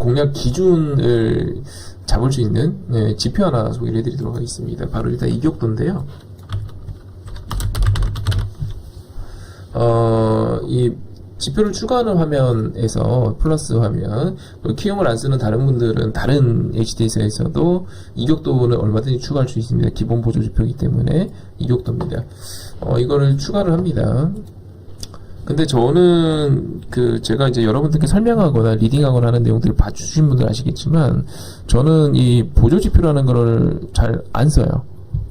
공략 기준을 잡을 수 있는 지표 하나 소개를 해드리도록 하겠습니다. 바로 일단 이격도인데요. 이 지표를 추가하는 화면에서 플러스 화면, 키움을 안 쓰는 다른 분들은 다른 HDS에서도 이격도는 얼마든지 추가할 수 있습니다. 기본 보조 지표이기 때문에 이격도입니다. 이거를 추가를 합니다. 근데 저는 제가 이제 여러분들께 설명하거나 리딩하거나 하는 내용들을 봐주신 분들 아시겠지만, 저는 이 보조 지표라는 거를 잘 안 써요.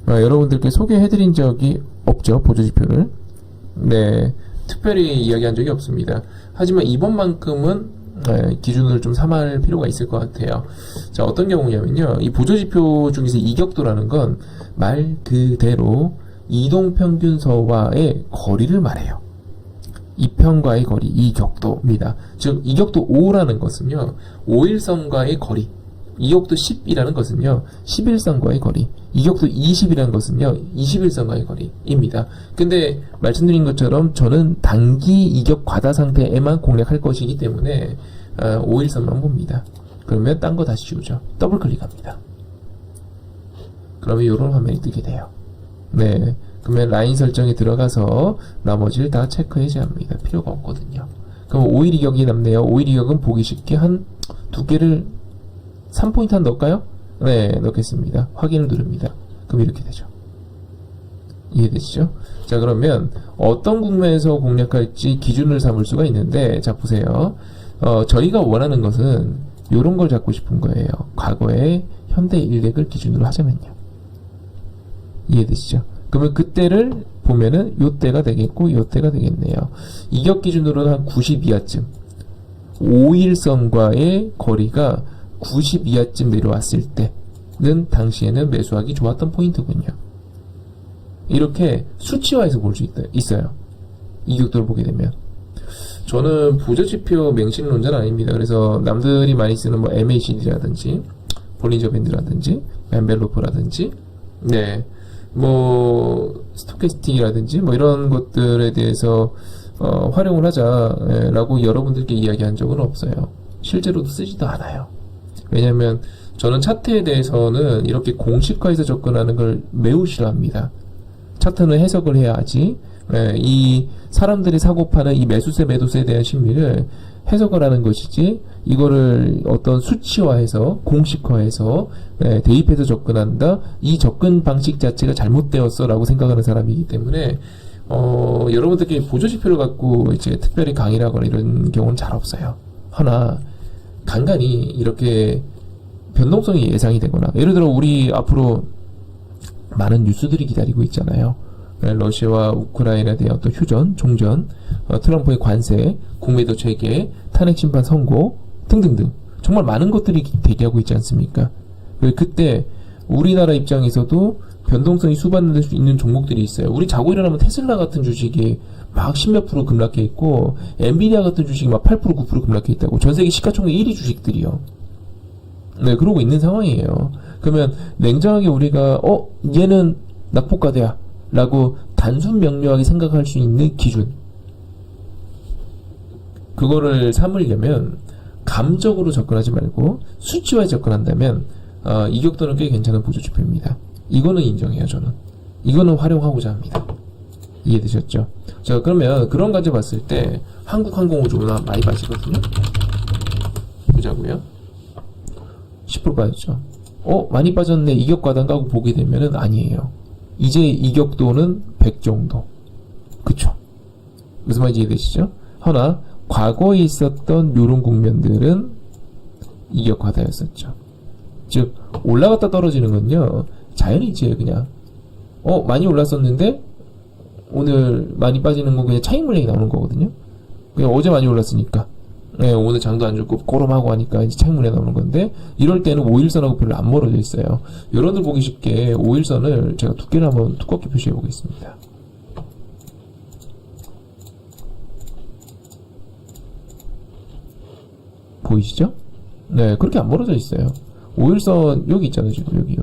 여러분들께 소개해드린 적이 없죠, 보조 지표를. 네, 특별히 이야기한 적이 없습니다. 하지만 이번만큼은 기준을 좀 삼을 필요가 있을 것 같아요. 자, 어떤 경우냐면요, 이 보조지표 중에서 이격도라는 건 말 그대로 이동평균서와의 거리를 말해요. 이평과의 거리, 이격도입니다. 즉 이격도 5라는 것은요, 5일선과의 거리, 이격도 10이라는 것은요, 11선과의 거리, 이격도 20이라는 것은요, 21선과의 거리입니다. 근데 말씀드린 것처럼 저는 단기 이격 과다 상태에만 공략할 것이기 때문에 5일선만 봅니다. 그러면 딴 거 다시 지우죠. 더블 클릭합니다. 그러면 이런 화면이 뜨게 돼요. 네, 그러면 라인 설정에 들어가서 나머지를 다 체크해 줘야 합니다. 필요가 없거든요. 그럼 5일 이격이 남네요. 5일 이격은 보기 쉽게 한 두 개를 3포인트 한 넣을까요? 네, 넣겠습니다. 확인을 누릅니다. 그럼 이렇게 되죠. 이해되시죠? 자, 그러면 어떤 국면에서 공략할지 기준을 삼을 수가 있는데, 자, 보세요. 저희가 원하는 것은 이런 걸 잡고 싶은 거예요. 과거의 현대 일렉을 기준으로 하자면요. 이해되시죠? 그러면 그때를 보면은 요때가 되겠고 요때가 되겠네요. 이격 기준으로는 한 90 이하쯤, 5일선과의 거리가 90 이하쯤 내려왔을 때는 당시에는 매수하기 좋았던 포인트군요. 이렇게 수치화해서 볼 수 있어요. 이격도를 보게 되면. 저는 보조지표 맹신론자는 아닙니다. 그래서 남들이 많이 쓰는 뭐 MACD라든지 볼린저 밴드라든지 벤벨로프라든지 네, 뭐 스토캐스틱이라든지 뭐 이런 것들에 대해서 활용을 하자라고 여러분들께 이야기한 적은 없어요. 실제로도 쓰지도 않아요. 왜냐면 저는 차트에 대해서는 이렇게 공식화해서 접근하는 걸 매우 싫어합니다. 차트는 해석을 해야지 이 사람들이 사고파는 이 매수세 매도세에 대한 심리를 해석을 하는 것이지, 이거를 어떤 수치화해서 공식화해서 대입해서 접근한다, 이 접근 방식 자체가 잘못되었어 라고 생각하는 사람이기 때문에 여러분들께 보조지표를 갖고 이제 특별히 강의를 하거나 이런 경우는 잘 없어요. 하나 간간히 이렇게 변동성이 예상이 되거나, 예를 들어 우리 앞으로 많은 뉴스들이 기다리고 있잖아요. 러시아와 우크라이나에 대한 어떤 휴전, 종전, 트럼프의 관세, 국내도 재개, 탄핵 심판 선고 등등등 정말 많은 것들이 대기하고 있지 않습니까? 그때 우리나라 입장에서도 변동성이 수반될 수 있는 종목들이 있어요. 우리 자고 일어나면 테슬라 같은 주식이 막 10몇 프로 급락해 있고, 엔비디아 같은 주식이 막 8%, 9% 급락해 있다고. 전 세계 시가총액 1위 주식들이요. 네, 그러고 있는 상황이에요. 그러면 냉정하게 우리가 얘는 낙폭과대야 라고 단순 명료하게 생각할 수 있는 기준, 그거를 삼으려면 감적으로 접근하지 말고 수치화에 접근한다면 이격도는 꽤 괜찮은 보조지표입니다. 이거는 인정해요. 저는 이거는 활용하고자 합니다. 이해되셨죠? 자, 그러면 그런 관점 봤을 때 한국항공우주나 많이 빠지거든요. 보자고요. 10% 빠졌죠. 많이 빠졌네, 이격과단가 하고 보게 되면은 아니에요. 이제 이격도는 100 정도. 그쵸? 무슨 말인지 이해되시죠? 하나, 과거에 있었던 요런 국면들은 이격과다였었죠. 즉 올라갔다 떨어지는 건요, 자연이지예요. 그냥 많이 올랐었는데 오늘 많이 빠지는 건 그냥 차익 물량이 나오는 거거든요. 그냥 어제 많이 올랐으니까 오늘 장도 안 좋고 꼬름하고 하니까 이제 차익 물량이 나오는 건데, 이럴 때는 5일선하고 별로 안 멀어져 있어요. 여러분들 보기 쉽게 5일선을 제가 두께를 한번 두껍게 표시해 보겠습니다. 보이시죠? 네, 그렇게 안 멀어져 있어요. 5일선 여기 있잖아요. 지금 여기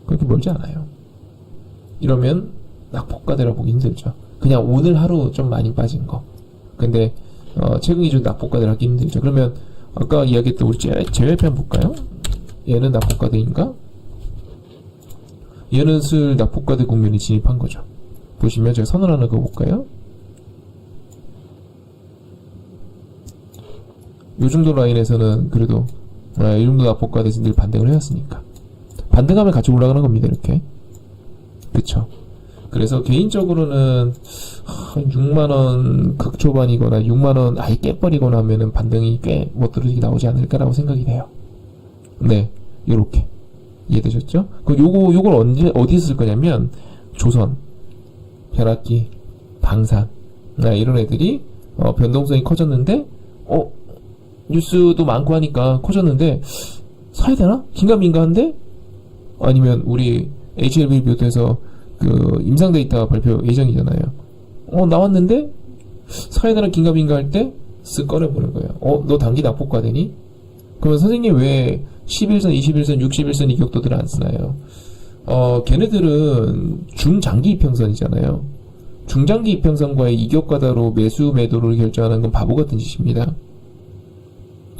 그렇게 멀지 않아요. 이러면 낙폭과대라 보기 힘들죠. 그냥 오늘 하루 좀 많이 빠진 거. 근데 최근 기준 낙폭과대라 하기 힘들죠. 그러면 아까 이야기했던 우리 JYP 한번 볼까요? 얘는 납폭과대인가? 얘는 슬 납폭과대 국면에 진입한 거죠. 보시면 제가 선언하는 거 볼까요? 요 정도 라인에서는 그래도 이 정도 납폭과대에서 늘 반등을 해왔으니까 반등하면 같이 올라가는 겁니다. 이렇게. 그쵸. 그래서 개인적으로는 6만원 극초반이거나 6만원 아예 깨버리거나 하면은 반등이 꽤 멋들어지게 나오지 않을까라고 생각이 돼요. 네, 요렇게 이해되셨죠? 그럼 요걸 어디서 쓸 거냐면 조선, 벼락기, 방산 이런 애들이 변동성이 커졌는데 뉴스도 많고 하니까 커졌는데 사야 되나? 긴가민가한데? 아니면 우리 HLB를 비롯해서 그 임상 데이터 발표 예정이잖아요. 나왔는데 사야 되나 긴가민가 할 때 쓱 꺼내보는 거예요. 너 단기 납폭과되니? 그러면 선생님 왜 11선, 21선, 61선 이격도들을 안 쓰나요? 걔네들은 중장기 이평선이잖아요. 중장기 이평선과의 이격과다로 매수 매도를 결정하는 건 바보 같은 짓입니다.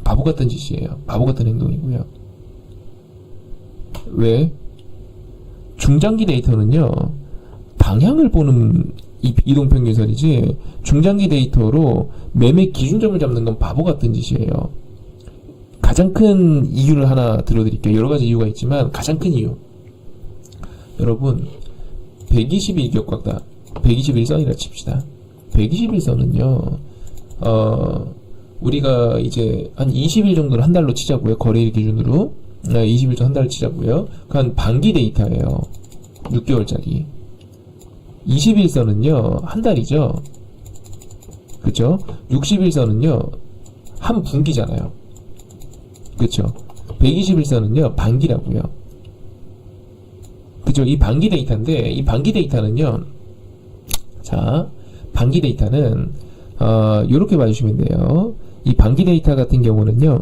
바보 같은 짓이에요. 바보 같은 행동이고요. 왜? 중장기 데이터는요, 방향을 보는 이동평균선이지, 중장기 데이터로 매매 기준점을 잡는 건 바보 같은 짓이에요. 가장 큰 이유를 하나 들어드릴게요. 여러 가지 이유가 있지만, 가장 큰 이유. 여러분, 121격각다. 121선이라 칩시다. 121선은요, 우리가 이제 한 20일 정도를 한 달로 치자고요. 거래일 기준으로. 20일 전 한 달을 치자고요. 한 반기 데이터예요. 6개월짜리. 21선은요, 한 달이죠. 그쵸? 60일선은요, 한 분기잖아요. 그쵸? 121선은요, 반기라고요. 그죠? 이 반기 데이터인데, 이 반기 데이터는요, 자, 반기 데이터는, 요렇게 봐주시면 돼요. 이 반기 데이터 같은 경우는요,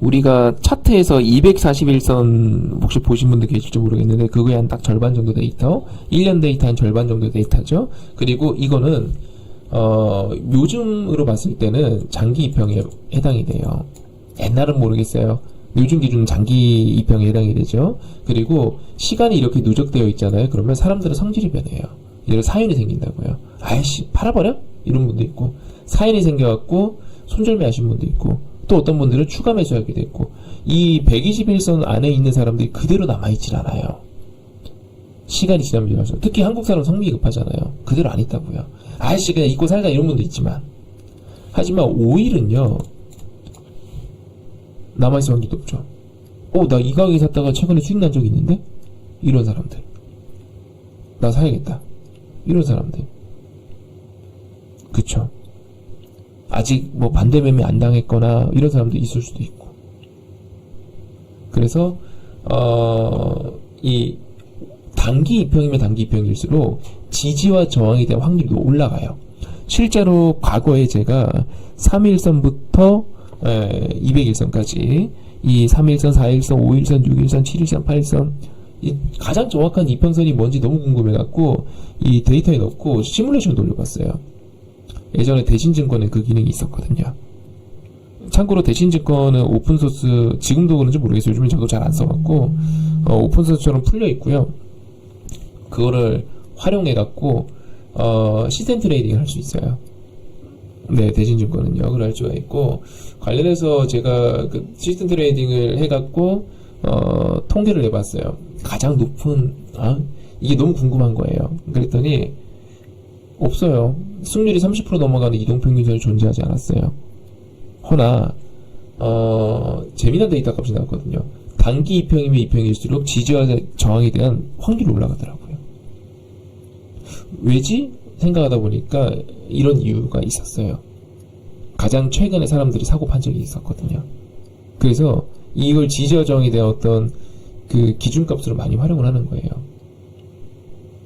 우리가 차트에서 241선 혹시 보신 분들 계실지 모르겠는데 그거에 한 딱 절반 정도 데이터, 1년 데이터 한 절반 정도 데이터죠. 그리고 이거는 요즘으로 봤을 때는 장기 입형에 해당이 돼요. 옛날은 모르겠어요. 요즘 기준 장기 입형에 해당이 되죠. 그리고 시간이 이렇게 누적되어 있잖아요. 그러면 사람들은 성질이 변해요. 이런 사연이 생긴다고요. 아이씨 팔아버려? 이런 분도 있고, 사연이 생겨갖고 손절매 하신 분도 있고, 또 어떤 분들은 추가 매수하게 됐고, 이 121선 안에 있는 사람들이 그대로 남아있질 않아요. 시간이 지나면 지날수록. 특히 한국 사람 성미가 급하잖아요. 그대로 안 있다고요. 아이씨 그냥 잊고 살자 이런 분도 있지만, 하지만 오일은요 남아있을 확률이 높죠. 나 이 가격에 샀다가 최근에 수익 난 적이 있는데? 이런 사람들. 나 사야겠다. 이런 사람들. 그쵸? 아직 뭐 반대 매매 안 당했거나 이런 사람도 있을 수도 있고. 그래서 이 단기 입형이면 단기 입형일수록 지지와 저항에 대한 확률이 올라가요. 실제로 과거에 제가 3일선부터 200일선까지 이 3일선, 4일선, 5일선, 6일선, 7일선, 8일선 이 가장 정확한 이평선이 뭔지 너무 궁금해갖고 이 데이터에 넣고 시뮬레이션 돌려봤어요. 예전에 대신증권에 그 기능이 있었거든요. 참고로 대신증권은 오픈소스, 지금도 그런지 모르겠어요. 요즘엔 저도 잘 안 써갖고 오픈소스처럼 풀려있고요. 그거를 활용해갖고 시스템 트레이딩을 할 수 있어요. 네, 대신증권은요. 그걸 할 수가 있고, 관련해서 제가 그 시스템 트레이딩을 해갖고 통계를 내봤어요. 가장 높은 이게 너무 궁금한 거예요. 그랬더니 없어요. 승률이 30% 넘어가는 이동평균선이 존재하지 않았어요. 허나 재미난 데이터 값이 나왔거든요. 단기 입형이면 입형일수록 지지와 저항에 대한 확률이 올라가더라고요. 왜지? 생각하다 보니까 이런 이유가 있었어요. 가장 최근에 사람들이 사고 판 적이 있었거든요. 그래서 이걸 지지와 저항에 대한 어떤 그 기준값으로 많이 활용을 하는 거예요.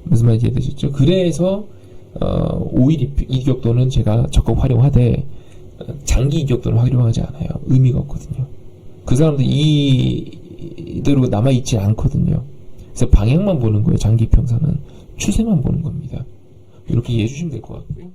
무슨 말인지 이해되셨죠? 그래서 5일 이격도는 제가 적극 활용하되 장기 이격도는 활용하지 않아요. 의미가 없거든요. 그 사람들 이대로 남아있지 않거든요. 그래서 방향만 보는 거예요. 장기 평선은 추세만 보는 겁니다. 이렇게 이해해 주시면 될 것 같고요.